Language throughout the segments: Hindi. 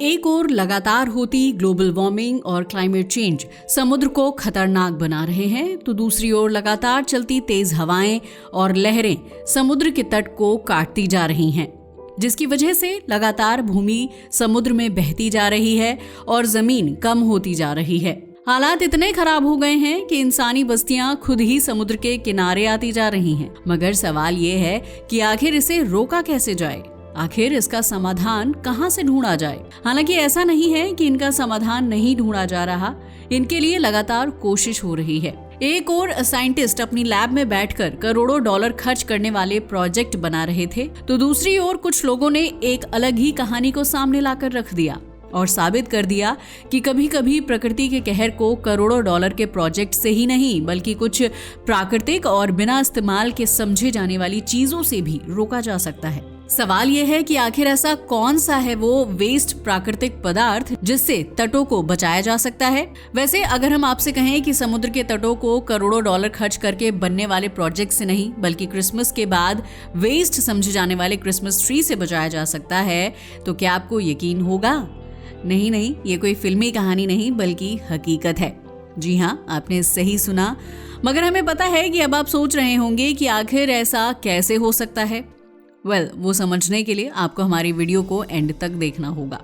एक ओर लगातार होती ग्लोबल वार्मिंग और क्लाइमेट चेंज समुद्र को खतरनाक बना रहे हैं, तो दूसरी ओर लगातार चलती तेज हवाएं और लहरें समुद्र के तट को काटती जा रही हैं, जिसकी वजह से लगातार भूमि समुद्र में बहती जा रही है और जमीन कम होती जा रही है। हालात इतने खराब हो गए हैं कि इंसानी बस्तियां खुद ही समुद्र के किनारे आती जा रही हैं। मगर सवाल ये है कि आखिर इसे रोका कैसे जाए, आखिर इसका समाधान कहां से ढूंढा जाए। हालांकि ऐसा नहीं है कि इनका समाधान नहीं ढूंढा जा रहा, इनके लिए लगातार कोशिश हो रही है। एक और साइंटिस्ट अपनी लैब में बैठकर करोड़ों डॉलर खर्च करने वाले प्रोजेक्ट बना रहे थे, तो दूसरी ओर कुछ लोगों ने एक अलग ही कहानी को सामने लाकर रख दिया और साबित कर दिया कि कभी कभी प्रकृति के कहर को करोड़ों डॉलर के प्रोजेक्ट से ही नहीं, बल्कि कुछ प्राकृतिक और बिना इस्तेमाल के समझे जाने वाली चीजों से भी रोका जा सकता है। सवाल यह है कि आखिर ऐसा कौन सा है वो वेस्ट प्राकृतिक पदार्थ जिससे तटों को बचाया जा सकता है। वैसे अगर हम आपसे कहें कि समुद्र के तटों को करोड़ों डॉलर खर्च करके बनने वाले प्रोजेक्ट से नहीं, बल्कि क्रिसमस के बाद वेस्ट समझे जाने वाले क्रिसमस ट्री से बचाया जा सकता है, तो क्या आपको यकीन होगा? नहीं, ये कोई फिल्मी कहानी नहीं बल्कि हकीकत है। जी हाँ, आपने सही सुना। मगर हमें पता है कि अब आप सोच रहे होंगे कि आखिर ऐसा कैसे हो सकता है। वो समझने के लिए आपको हमारी वीडियो को एंड तक देखना होगा।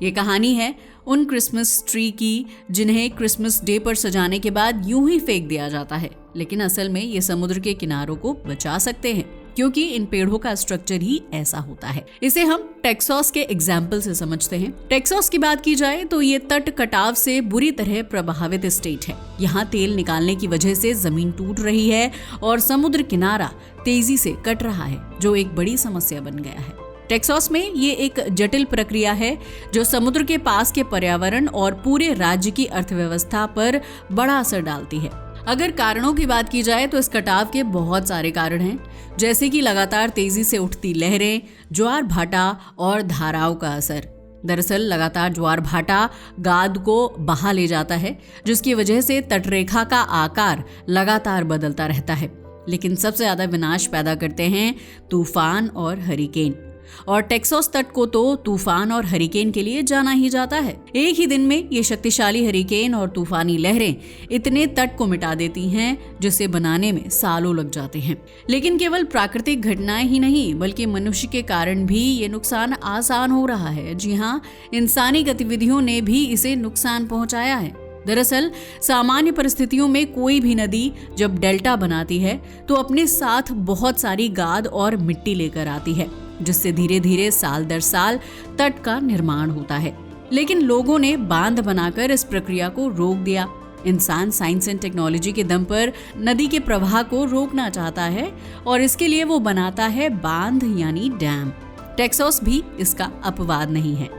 ये कहानी है उन क्रिसमस ट्री की जिन्हें क्रिसमस डे पर सजाने के बाद यूं ही फेंक दिया जाता है, लेकिन असल में ये समुद्र के किनारों को बचा सकते हैं, क्योंकि इन पेड़ों का स्ट्रक्चर ही ऐसा होता है। इसे हम टेक्सास के एग्जाम्पल से समझते हैं। टेक्सास की बात की जाए तो ये तट कटाव से बुरी तरह प्रभावित स्टेट है। यहाँ तेल निकालने की वजह से जमीन टूट रही है और समुद्र किनारा तेजी से कट रहा है, जो एक बड़ी समस्या बन गया है। टेक्सास में ये एक जटिल प्रक्रिया है जो समुद्र के पास के पर्यावरण और पूरे राज्य की अर्थव्यवस्था पर बड़ा असर डालती है। अगर कारणों की बात की जाए तो इस कटाव के बहुत सारे कारण हैं, जैसे कि लगातार तेजी से उठती लहरें, ज्वार भाटा और धाराओं का असर। दरअसल लगातार ज्वार भाटा गाद को बहा ले जाता है, जिसकी वजह से तटरेखा का आकार लगातार बदलता रहता है। लेकिन सबसे ज्यादा विनाश पैदा करते हैं तूफान और हरिकेन, और टेक्सास तट को तो तूफान और हरिकेन के लिए जाना ही जाता है। एक ही दिन में ये शक्तिशाली हरिकेन और तूफानी लहरें इतने तट को मिटा देती हैं जिसे बनाने में सालों लग जाते हैं। लेकिन केवल प्राकृतिक घटनाएं ही नहीं, बल्कि मनुष्य के कारण भी ये नुकसान आसान हो रहा है। जी हाँ, इंसानी गतिविधियों ने भी इसे नुकसान पहुंचाया है। दरअसल सामान्य परिस्थितियों में कोई भी नदी जब डेल्टा बनाती है तो अपने साथ बहुत सारी गाद और मिट्टी लेकर आती है, जिससे धीरे धीरे साल दर साल तट का निर्माण होता है। लेकिन लोगों ने बांध बनाकर इस प्रक्रिया को रोक दिया। इंसान साइंस एंड टेक्नोलॉजी के दम पर नदी के प्रवाह को रोकना चाहता है और इसके लिए वो बनाता है बांध यानी डैम। टेक्सास भी इसका अपवाद नहीं है।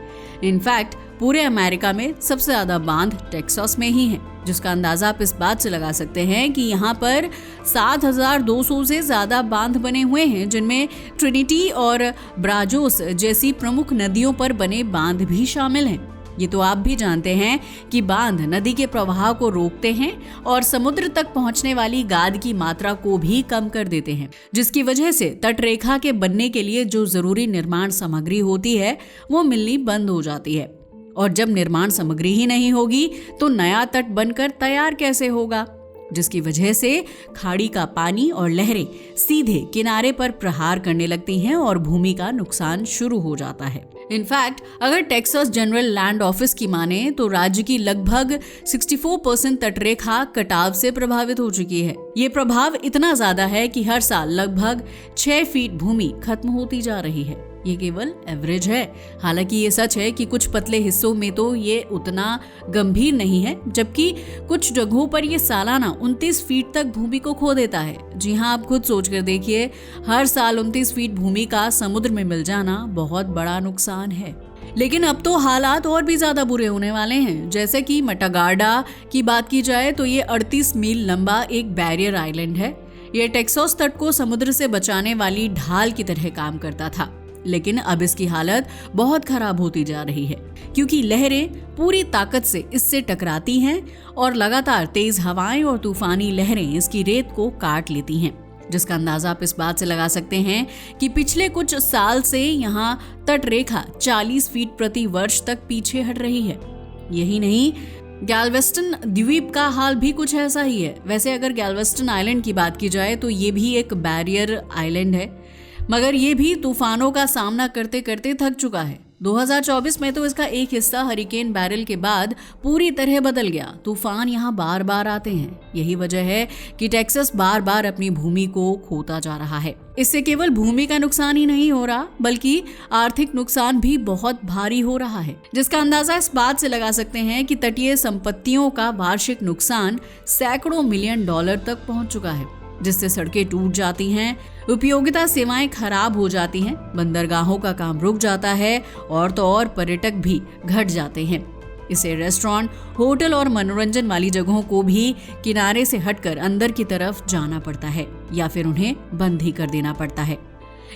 इनफैक्ट पूरे अमेरिका में सबसे ज्यादा बांध टेक्सास में ही है, जिसका अंदाजा आप इस बात से लगा सकते हैं कि यहाँ पर 7,200 से ज्यादा बांध बने हुए हैं, जिनमें ट्रिनिटी और ब्राजोस जैसी प्रमुख नदियों पर बने बांध भी शामिल हैं। ये तो आप भी जानते हैं कि बांध नदी के प्रवाह को रोकते हैं और समुद्र तक पहुंचने वाली गाद की मात्रा को भी कम कर देते हैं, जिसकी वजह से तटरेखा के बनने के लिए जो जरूरी निर्माण सामग्री होती है वो मिलनी बंद हो जाती है। और जब निर्माण सामग्री ही नहीं होगी तो नया तट बनकर तैयार कैसे होगा, जिसकी वजह से खाड़ी का पानी और लहरें सीधे किनारे पर प्रहार करने लगती हैं और भूमि का नुकसान शुरू हो जाता है। इनफैक्ट अगर टेक्सास जनरल लैंड ऑफिस की माने तो राज्य की लगभग 64% तटरेखा कटाव से प्रभावित हो चुकी है। ये प्रभाव इतना ज्यादा है कि हर साल लगभग 6 फीट भूमि खत्म होती जा रही है। ये केवल एवरेज है। हालांकि ये सच है कि कुछ पतले हिस्सों में तो ये उतना गंभीर नहीं है, जबकि कुछ जगहों पर ये सालाना 29 फीट तक भूमि को खो देता है। जी हाँ, आप खुद सोच कर देखिए, हर साल 29 फीट भूमि का समुद्र में मिल जाना बहुत बड़ा नुकसान है। लेकिन अब तो हालात और भी ज्यादा बुरे होने वाले हैं। जैसे कि मटागार्डा की बात की जाए तो ये 38 मील लंबा एक बैरियर आइलैंड है। ये टेक्सास तट को समुद्र से बचाने वाली ढाल की तरह काम करता था, लेकिन अब इसकी हालत बहुत खराब होती जा रही है, क्योंकि लहरें पूरी ताकत से इससे टकराती हैं और लगातार तेज हवाएं और तूफानी लहरें इसकी रेत को काट लेती हैं। जिसका अंदाजा आप इस बात से लगा सकते हैं कि पिछले कुछ साल से यहाँ तट रेखा 40 फीट प्रति वर्ष तक पीछे हट रही है। यही नहीं, गैल्वेस्टन द्वीप का हाल भी कुछ ऐसा ही है। वैसे अगर गैल्वेस्टन आइलैंड की बात की जाए तो ये भी एक बैरियर आइलैंड है, मगर ये भी तूफानों का सामना करते करते थक चुका है। 2024 में तो इसका एक हिस्सा हरिकेन बैरल के बाद पूरी तरह बदल गया। तूफान यहाँ बार बार आते हैं। यही वजह है कि टेक्सास बार बार अपनी भूमि को खोता जा रहा है। इससे केवल भूमि का नुकसान ही नहीं हो रहा, बल्कि आर्थिक नुकसान भी बहुत भारी हो रहा है, जिसका अंदाजा इस बात से लगा सकते हैं कि तटीय संपत्तियों का वार्षिक नुकसान सैकड़ों मिलियन डॉलर तक पहुंच चुका है, जिससे सड़कें टूट जाती हैं, उपयोगिता सेवाएं खराब हो जाती हैं, बंदरगाहों का काम रुक जाता है और तो और पर्यटक भी घट जाते हैं। इसे रेस्टोरेंट, होटल और मनोरंजन वाली जगहों को भी किनारे से हटकर अंदर की तरफ जाना पड़ता है या फिर उन्हें बंद ही कर देना पड़ता है।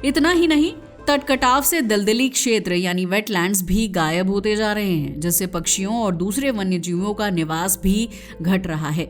इतना ही नहीं, तट कटाव से दलदली क्षेत्र यानी वेटलैंड्स भी गायब होते जा रहे हैं, जिससे पक्षियों और दूसरे वन्य जीवों का निवास भी घट रहा है,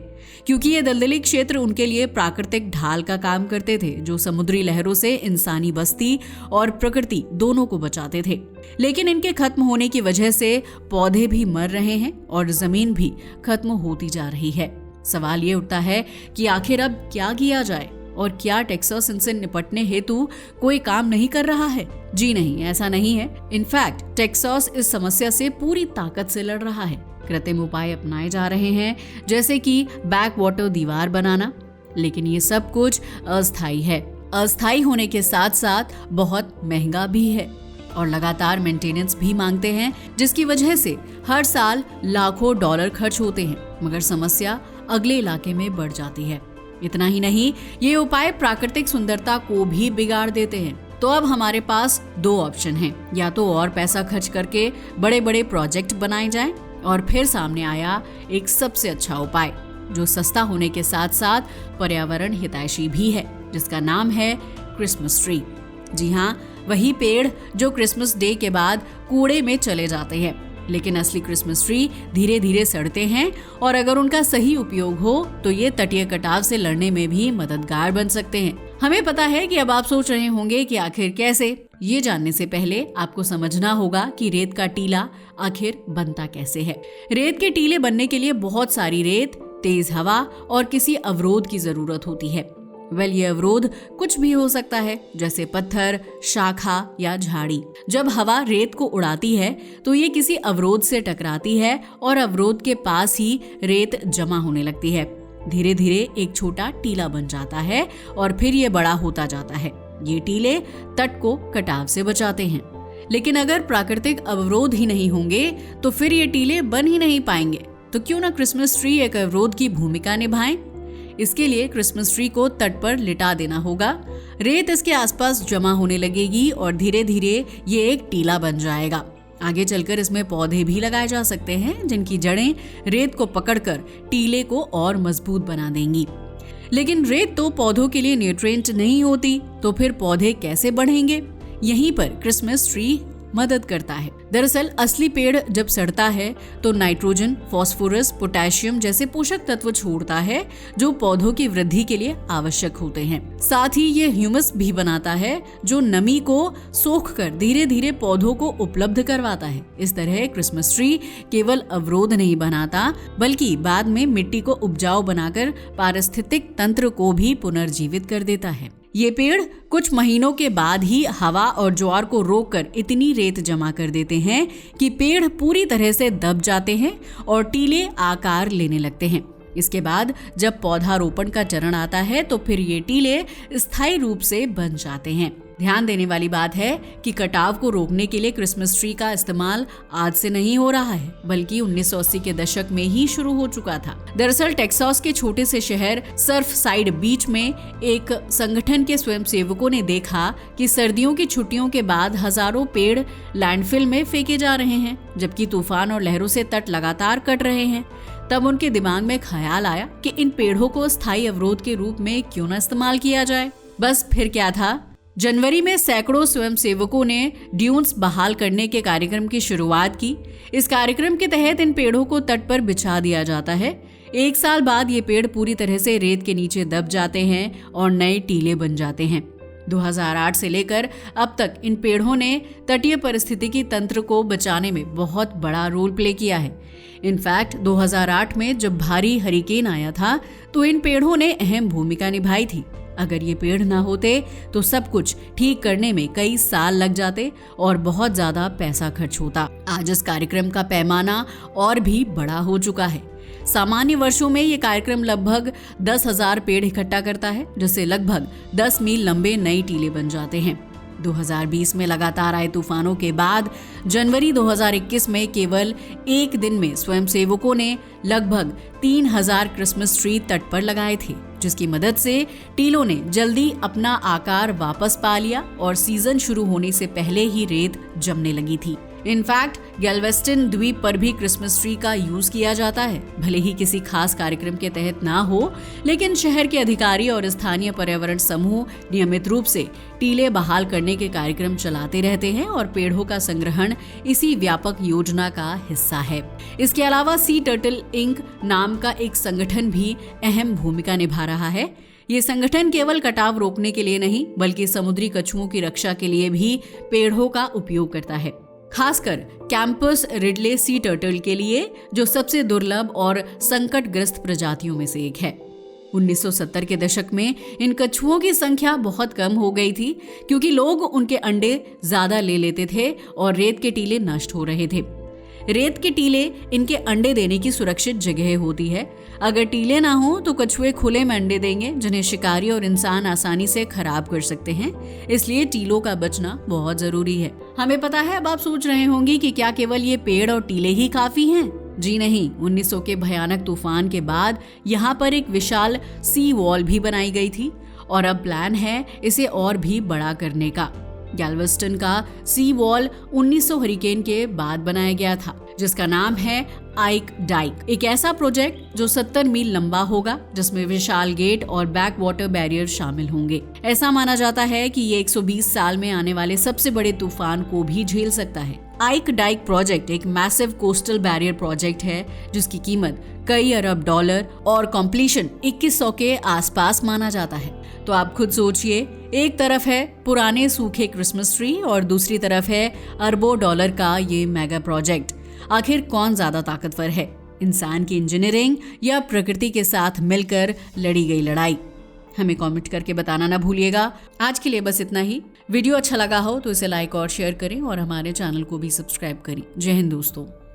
क्योंकि ये दलदली क्षेत्र उनके लिए प्राकृतिक ढाल का काम करते थे, जो समुद्री लहरों से इंसानी बस्ती और प्रकृति दोनों को बचाते थे। लेकिन इनके खत्म होने की वजह से पौधे भी मर रहे हैं और जमीन भी खत्म होती जा रही है। सवाल ये उठता है कि आखिर अब क्या किया जाए, और क्या टेक्सास इनसे निपटने हेतु कोई काम नहीं कर रहा है? जी नहीं, ऐसा नहीं है। इनफैक्ट टेक्सास इस समस्या से पूरी ताकत से लड़ रहा है। कृत्रिम उपाय अपनाए जा रहे हैं, जैसे कि बैक वाटर दीवार बनाना, लेकिन ये सब कुछ अस्थायी है। अस्थायी होने के साथ साथ बहुत महंगा भी है और लगातार मेंटेनेंस भी मांगते हैं, जिसकी वजह से हर साल लाखों डॉलर खर्च होते हैं, मगर समस्या अगले इलाके में बढ़ जाती है। इतना ही नहीं, ये उपाय प्राकृतिक सुंदरता को भी बिगाड़ देते हैं। तो अब हमारे पास दो ऑप्शन हैं, या तो और पैसा खर्च करके बड़े बड़े प्रोजेक्ट बनाए जाएं, और फिर सामने आया एक सबसे अच्छा उपाय जो सस्ता होने के साथ साथ पर्यावरण हितैषी भी है, जिसका नाम है क्रिसमस ट्री। जी हाँ, वही पेड़ जो क्रिसमस डे के बाद कूड़े में चले जाते हैं, लेकिन असली क्रिसमस ट्री धीरे धीरे सड़ते हैं, और अगर उनका सही उपयोग हो तो ये तटीय कटाव से लड़ने में भी मददगार बन सकते हैं। हमें पता है कि अब आप सोच रहे होंगे कि आखिर कैसे। ये जानने से पहले आपको समझना होगा कि रेत का टीला आखिर बनता कैसे है। रेत के टीले बनने के लिए बहुत सारी रेत, तेज हवा और किसी अवरोध की जरूरत होती है। ये अवरोध कुछ भी हो सकता है, जैसे पत्थर, शाखा या झाड़ी। जब हवा रेत को उड़ाती है तो ये किसी अवरोध से टकराती है और अवरोध के पास ही रेत जमा होने लगती है। धीरे धीरे एक छोटा टीला बन जाता है और फिर ये बड़ा होता जाता है। ये टीले तट को कटाव से बचाते हैं। लेकिन अगर प्राकृतिक अवरोध ही नहीं होंगे तो फिर ये टीले बन ही नहीं पाएंगे। तो क्यों ना क्रिसमस ट्री एक अवरोध की भूमिका निभाएं? इसके लिए क्रिसमस ट्री को तट पर लिटा देना होगा। रेत इसके आसपास जमा होने लगेगी और धीरे धीरे ये एक टीला बन जाएगा। आगे चलकर इसमें पौधे भी लगाए जा सकते हैं, जिनकी जड़ें रेत को पकड़कर टीले को और मजबूत बना देंगी। लेकिन रेत तो पौधों के लिए न्यूट्रिएंट नहीं होती, तो फिर पौधे कैसे बढ़ेंगे? यहीं पर क्रिसमस ट्री मदद करता है। दरअसल असली पेड़ जब सड़ता है तो नाइट्रोजन, फास्फोरस, पोटेशियम जैसे पोषक तत्व छोड़ता है, जो पौधों की वृद्धि के लिए आवश्यक होते हैं। साथ ही ये ह्यूमस भी बनाता है, जो नमी को सोखकर धीरे धीरे पौधों को उपलब्ध करवाता है। इस तरह क्रिसमस ट्री केवल अवरोध नहीं बनाता, बल्कि बाद में मिट्टी को उपजाऊ बनाकर पारिस्थितिक तंत्र को भी पुनर्जीवित कर देता है। ये पेड़ कुछ महीनों के बाद ही हवा और ज्वार को रोककर इतनी रेत जमा कर देते हैं कि पेड़ पूरी तरह से दब जाते हैं और टीले आकार लेने लगते हैं। इसके बाद जब पौधारोपण का चरण आता है तो फिर ये टीले स्थायी रूप से बन जाते हैं। ध्यान देने वाली बात है कि कटाव को रोकने के लिए क्रिसमस ट्री का इस्तेमाल आज से नहीं हो रहा है, बल्कि 1980 के दशक में ही शुरू हो चुका था। दरअसल टेक्सास के छोटे से शहर सर्फसाइड बीच में एक संगठन के स्वयंसेवकों ने देखा कि सर्दियों की छुट्टियों के बाद हजारों पेड़ लैंडफिल में फेंके जा रहे हैं, जबकि तूफान और लहरों से तट लगातार कट रहे हैं। तब उनके दिमाग में ख्याल आया कि इन पेड़ों को स्थायी अवरोध के रूप में क्यों न इस्तेमाल किया जाए। बस फिर क्या था, जनवरी में सैकड़ों स्वयंसेवकों ने ड्यून्स बहाल करने के कार्यक्रम की शुरुआत की। इस कार्यक्रम के तहत इन पेड़ों को तट पर बिछा दिया जाता है। 1 साल बाद ये पेड़ पूरी तरह से रेत के नीचे दब जाते हैं और नए टीले बन जाते हैं। 2008 से लेकर अब तक इन पेड़ों ने तटीय पारिस्थितिकी तंत्र को बचाने में बहुत बड़ा रोल प्ले किया है। इनफैक्ट 2008 में जब भारी हरिकेन आया था तो इन पेड़ों ने अहम भूमिका निभाई थी। अगर ये पेड़ ना होते तो सब कुछ ठीक करने में कई साल लग जाते और बहुत ज्यादा पैसा खर्च होता। आज इस कार्यक्रम का पैमाना और भी बड़ा हो चुका है। सामान्य वर्षों में ये कार्यक्रम लगभग 10,000 पेड़ इकट्ठा करता है, जिससे लगभग 10 मील लंबे नए टीले बन जाते हैं। 2020 में लगातार आए तूफानों के बाद जनवरी 2021 में केवल एक दिन में स्वयंसेवकों ने लगभग 3,000 क्रिसमस ट्री तट पर लगाए थे, जिसकी मदद से टीलों ने जल्दी अपना आकार वापस पा लिया और सीजन शुरू होने से पहले ही रेत जमने लगी थी। इनफैक्ट गैल्वेस्टन द्वीप पर भी क्रिसमस ट्री का यूज किया जाता है, भले ही किसी खास कार्यक्रम के तहत ना हो, लेकिन शहर के अधिकारी और स्थानीय पर्यावरण समूह नियमित रूप से टीले बहाल करने के कार्यक्रम चलाते रहते हैं और पेड़ों का संग्रहण इसी व्यापक योजना का हिस्सा है। इसके अलावा सी टर्टल इंक नाम का एक संगठन भी अहम भूमिका निभा रहा है। ये संगठन केवल कटाव रोकने के लिए नहीं, बल्कि समुद्री कछुओं की रक्षा के लिए भी पेड़ों का उपयोग करता है, खासकर कैंपस रिडले सी टर्टल के लिए, जो सबसे दुर्लभ और संकटग्रस्त प्रजातियों में से एक है। 1970 के दशक में इन कछुओं की संख्या बहुत कम हो गई थी, क्योंकि लोग उनके अंडे ज्यादा ले लेते थे और रेत के टीले नष्ट हो रहे थे। रेत के टीले इनके अंडे देने की सुरक्षित जगह होती है। अगर टीले ना हो तो कछुए खुले में अंडे देंगे, जिन्हें शिकारी और इंसान आसानी से खराब कर सकते हैं। इसलिए टीलों का बचना बहुत जरूरी है। हमें पता है, अब आप सोच रहे होंगे कि क्या केवल ये पेड़ और टीले ही काफी हैं? जी नहीं, 1900 के भयानक तूफान के बाद यहाँ पर एक विशाल सी वॉल भी बनाई गई थी और अब प्लान है इसे और भी बड़ा करने का। गैल्वेस्टन का सी वॉल 1900 हरिकेन के बाद बनाया गया था, जिसका नाम है आइक डाइक। एक ऐसा प्रोजेक्ट जो 70 मील लंबा होगा, जिसमें विशाल गेट और बैक वाटर बैरियर शामिल होंगे। ऐसा माना जाता है कि ये 120 साल में आने वाले सबसे बड़े तूफान को भी झेल सकता है। आइक डाइक प्रोजेक्ट एक मैसिव कोस्टल बैरियर प्रोजेक्ट है, जिसकी कीमत कई अरब डॉलर और कंप्लीशन 2100 के आसपास माना जाता है। तो आप खुद सोचिए, एक तरफ है पुराने सूखे क्रिसमस ट्री और दूसरी तरफ है अरबों डॉलर का ये मेगा प्रोजेक्ट। आखिर कौन ज्यादा ताकतवर है, इंसान की इंजीनियरिंग या प्रकृति के साथ मिलकर लड़ी गई लड़ाई? हमें कमेंट करके बताना ना भूलिएगा। आज के लिए बस इतना ही। वीडियो अच्छा लगा हो तो इसे लाइक और शेयर करें और हमारे चैनल को भी सब्सक्राइब करें। जय हिंद दोस्तों।